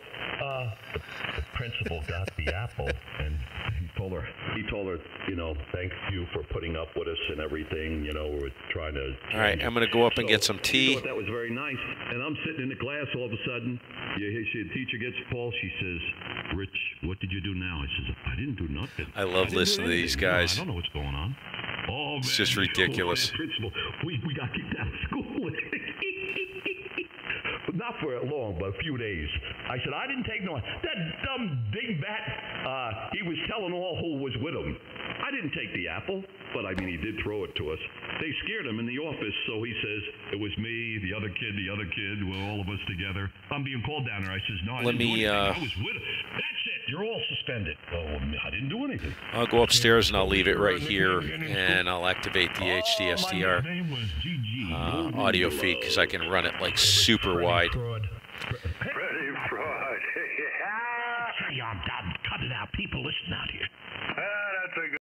the principal got the apple, and he told her, you know, thank you for putting up with us and everything. You know, we're trying to. All right, I'm going to go up and get some tea. That was very nice. And I'm sitting in the class. All of a sudden, the teacher gets a call. She says, "Rich, what did you do now?" I says, "I didn't do nothing." I love listening to these guys. I don't know what's going on. Oh, it's man, just ridiculous. Principal, we got kicked out of school. Not for long, but a few days. I said, I didn't take no. That dumb dingbat, he was telling all who was with him. I didn't take the apple, but I mean, he did throw it to us. They scared him in the office, so he says, it was me, the other kid, we're all of us together. I'm being called down there. I says, no, I didn't do anything. I was with him. That's it. You're all suspended. Oh, I didn't do anything. I'll go upstairs and I'll leave it right here, and I'll activate the HDSDR audio feed because I can run it like super wide. Freddie Fraud. Cut it out. People listen out here. That's a good.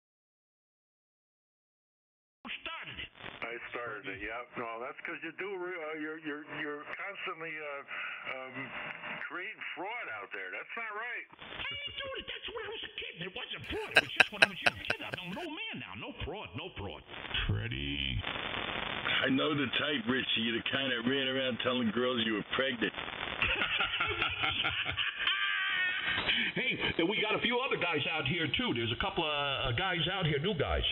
Who started it? I started it. Yeah. No, that's because you do. You're constantly creating fraud out there. That's not right. How do you do it? That's when I was a kid. It wasn't fraud. It was just when I was a kid. I'm an old man now. No fraud. Freddie. I know the type, Richie. You the kind that ran around telling girls you were pregnant. Hey, we got a few other guys out here, too. There's a couple of guys out here, new guys.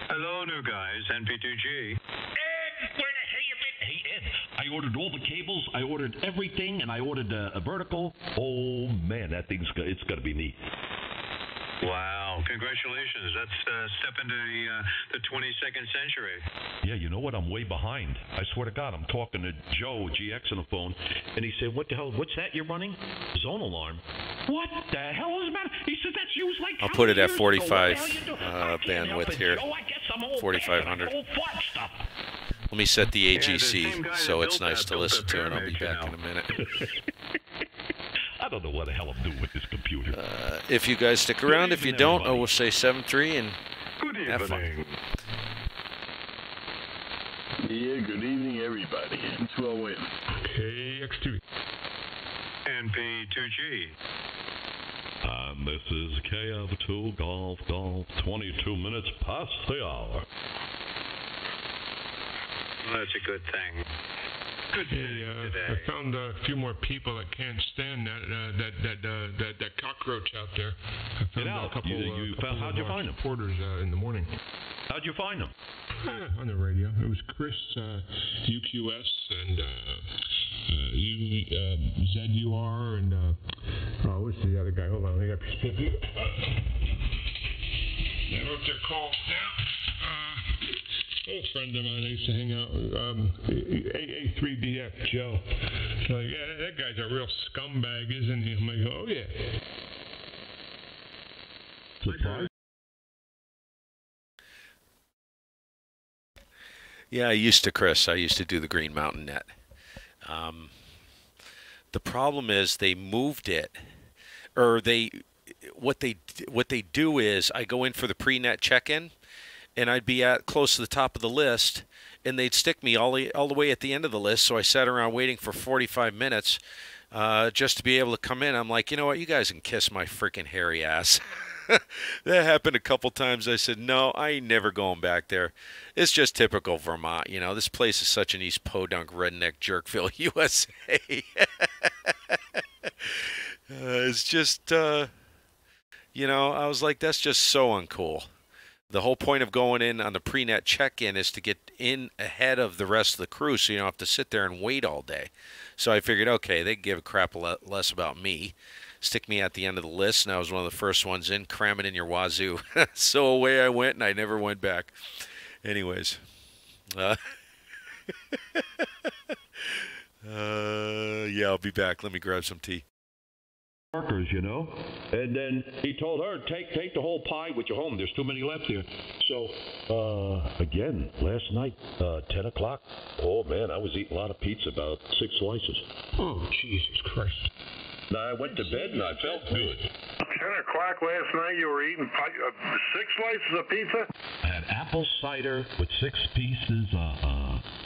Hello, new guys. NP2G. Ed, where the hell you been? Hey, Ed, I ordered all the cables. I ordered everything, and I ordered a vertical. Oh, man, that thing's it's going to be neat. Wow, congratulations. That's a step into the 22nd century. Yeah, you know what? I'm way behind. I swear to God, I'm talking to Joe GX on the phone, and he said, what the hell, what's that you're running? Zone alarm. What the hell is the matter? He said, that's used like I'll put it at 45 bandwidth here, 4,500. Let me set the AGC so it's nice to listen to, and I'll be back in a minute. I don't know what the hell I'm doing with this computer. If you guys stick around, if you don't, I will say 7-3 and have fun. Yeah, good evening, everybody. It's well with KX2. NP2G. And this is KF2 Golf, 22 minutes past the hour. Well, that's a good thing. I found a few more people that can't stand that cockroach out there. I found a couple. How'd you find them? Supporters in the morning. How'd you find them? On the radio. It was Chris UQS and ZUR and what's the other guy? Hold on, I got I wrote their calls down. Old friend of mine, I used to hang out with AA3DX, Joe. He's like, yeah, that guy's a real scumbag, isn't he? I'm like, oh, yeah. Surprise? Yeah, I used to do the Green Mountain Net. The problem is they moved it, or what they do is I go in for the pre-net check-in, and I'd be close to the top of the list, and they'd stick me all the way at the end of the list. So I sat around waiting for 45 minutes just to be able to come in. I'm like, you know what? You guys can kiss my freaking hairy ass. That happened a couple times. I said, no, I ain't never going back there. It's just typical Vermont. You know, this place is such an East Podunk redneck jerkville, USA. It's just, you know, I was like, that's just so uncool. The whole point of going in on the pre-net check-in is to get in ahead of the rest of the crew so you don't have to sit there and wait all day. So I figured, okay, they give a crap less about me. Stick me at the end of the list, and I was one of the first ones in. Cram it in your wazoo. So away I went, and I never went back. Anyways. Yeah, I'll be back. Let me grab some tea. Workers, you know. And then he told her, take the whole pie with you home. There's too many left here. So, again, last night, 10 o'clock. Oh, man, I was eating a lot of pizza, about 6 slices. Oh, Jesus Christ. I went to bed and I felt good. 10 o'clock last night, you were eating 6 slices of pizza? I had apple cider with 6 pieces,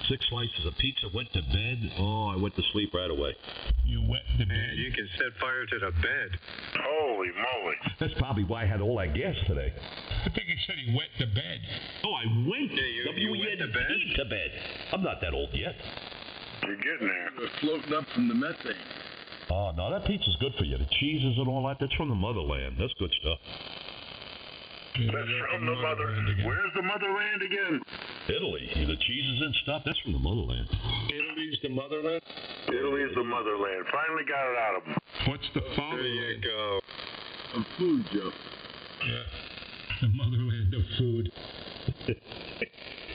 6 slices of pizza, went to bed. Oh, I went to sleep right away. You wet the bed? Man, you can set fire to the bed. Holy moly. That's probably why I had all that gas today. I think he said he wet the bed. Oh, I went you wet the bed? to bed. I'm not that old yet. You're getting there. We're floating up from the methane. Oh, no, that pizza's good for you. The cheeses and all that, that's from the motherland. That's good stuff. That's from the motherland. Where's the motherland again? Italy. The cheeses and stuff, that's from the motherland. Italy's the motherland? Italy's the motherland. Finally got it out of them. What's the fatherland? There you go. Of food, Joe. Yeah. The motherland of food.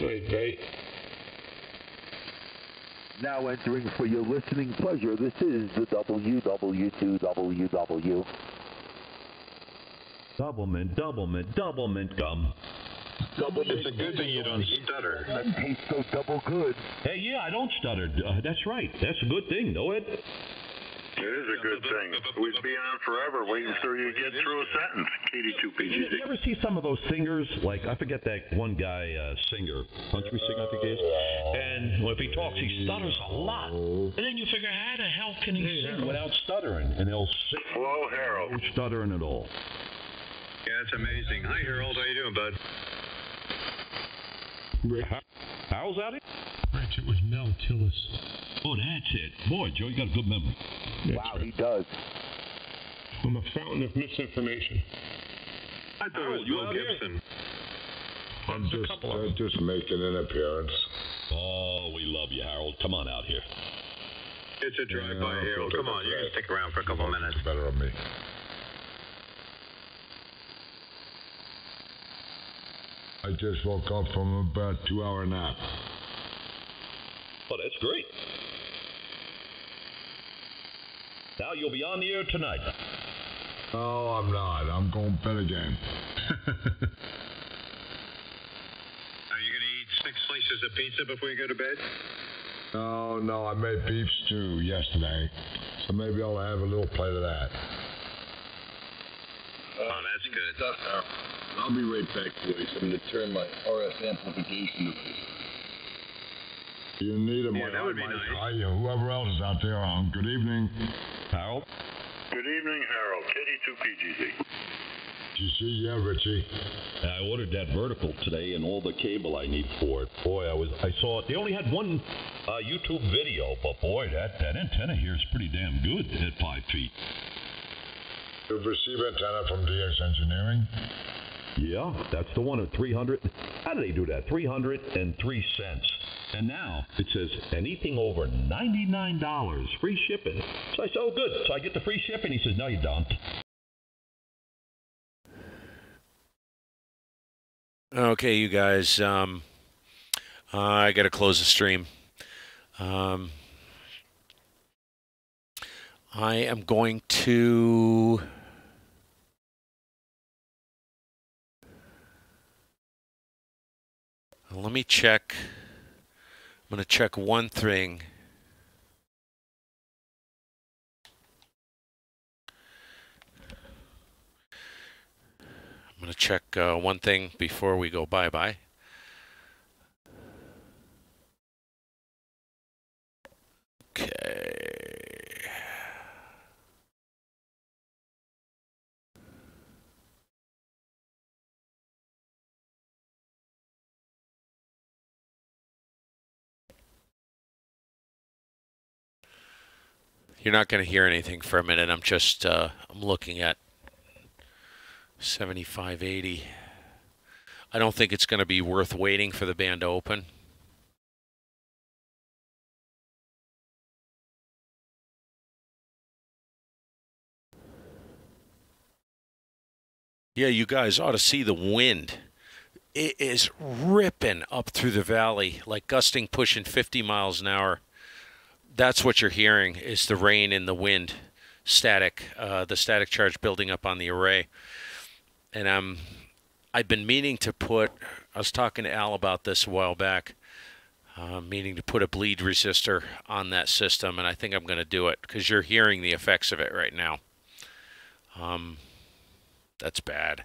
Right. Now entering for your listening pleasure, this is the WW2WW. Doublemint gum. It's a good thing you don't stutter. That tastes so double good. Hey, yeah, I don't stutter. That's right. That's a good thing, though, Ed. It is a good thing. We'd be on forever waiting for you to get through a sentence. You ever see some of those singers? Like, I forget that one guy, singer, country singer, I think he is. And if he talks, he stutters a lot. And then you figure, how the hell can he sing without stuttering? And he'll sing. Hello, Harold. No stuttering at all. Yeah, it's amazing. Hi, Harold. How you doing, bud? Harold's out here? Rich, it was Mel Tillis. Oh, that's it. Boy, Joe, you got a good memory. Wow, he does. I'm a fountain of misinformation. I thought it was Bill Gibson. I'm just making an appearance. Oh, we love you, Harold. Come on out here. It's a drive-by, Harold. Come on, you can stick around for a couple minutes. Better on me. I just woke up from about 2-hour nap. Oh, that's great. Now you'll be on the air tonight. No, I'm not. I'm going to bed again. Are you going to eat 6 slices of pizza before you go to bed? No, I made beef stew yesterday, so maybe I'll have a little plate of that. Oh, that's good. I'll be right back, boys. I'm going to turn my RF amplification to You need a mic. That would be nice. Hi, whoever else is out there. Good evening. Harold? Good evening, Harold. KD2PGZ. You see, yeah, Richie. I ordered that vertical today and all the cable I need for it. Boy, I saw it. They only had one YouTube video, but boy, that antenna here is pretty damn good at 5 feet. The receive antenna from DX Engineering. Yeah, that's the one at 300. How do they do that? 303 cents. And now it says anything over $99, free shipping. So I said, oh, good. So I get the free shipping. He says, no, you don't. Okay, you guys, I got to close the stream. I am going to... Let me check. I'm going to check one thing. I'm going to check one thing before we go bye-bye. Okay. You're not going to hear anything for a minute. I'm just I'm looking at 7580. I don't think it's going to be worth waiting for the band to open. Yeah, you guys ought to see the wind. It is ripping up through the valley, like gusting, pushing 50 miles an hour. That's what you're hearing, is the rain and the wind, static, the static charge building up on the array. And I've been meaning to put, I was talking to Al about this a while back, meaning to put a bleed resistor on that system, and I think I'm going to do it, because you're hearing the effects of it right now. That's bad.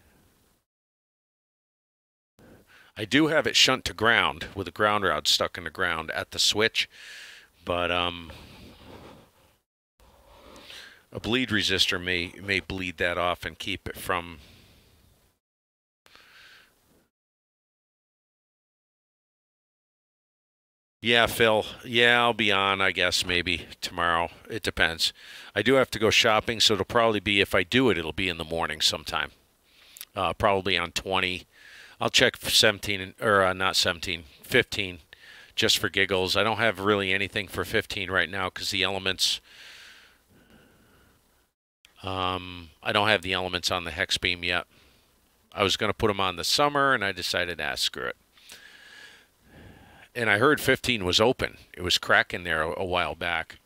I do have it shunt to ground with a ground rod stuck in the ground at the switch, but a bleed resistor may bleed that off and keep it from. Yeah, Phil. Yeah, I'll be on, I guess, maybe tomorrow. It depends. I do have to go shopping, so it'll probably be, if I do it, it'll be in the morning sometime. Probably on 20. I'll check for 17, or not 17, 15, just for giggles. I don't have really anything for 15 right now because the elements, I don't have the elements on the hex beam yet. I was going to put them on the summer, and I decided, screw it. And I heard 15 was open. It was cracking there a while back.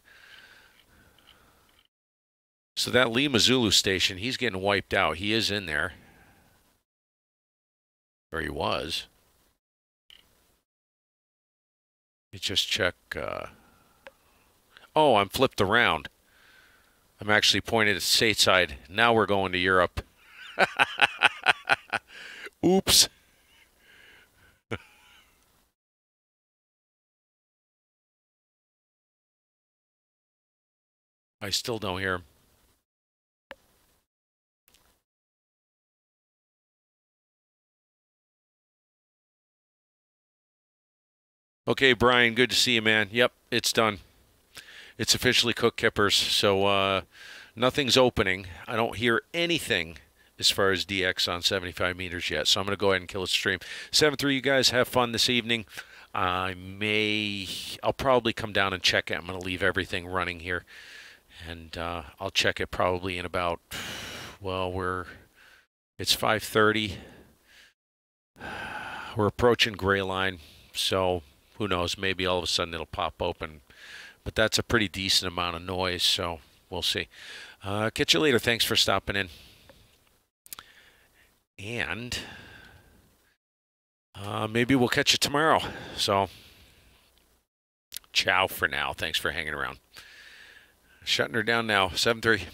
So that Lima Zulu station, he's getting wiped out. He is in there. Or he was. Let me just check. Oh, I'm flipped around. I'm actually pointed at stateside. Now we're going to Europe. Oops. I still don't hear him. Okay, Brian, good to see you, man. Yep, it's done. It's officially cooked kippers, so nothing's opening. I don't hear anything as far as DX on 75 meters yet, so I'm going to go ahead and kill its stream. 7-3, you guys have fun this evening. I'll probably come down and check it. I'm going to leave everything running here, and I'll check it probably in about, well, it's 5:30. We're approaching gray line, so who knows, maybe all of a sudden it'll pop open. But that's a pretty decent amount of noise, so we'll see. Catch you later. Thanks for stopping in. And maybe we'll catch you tomorrow. So, ciao for now. Thanks for hanging around. Shutting her down now. 7-3.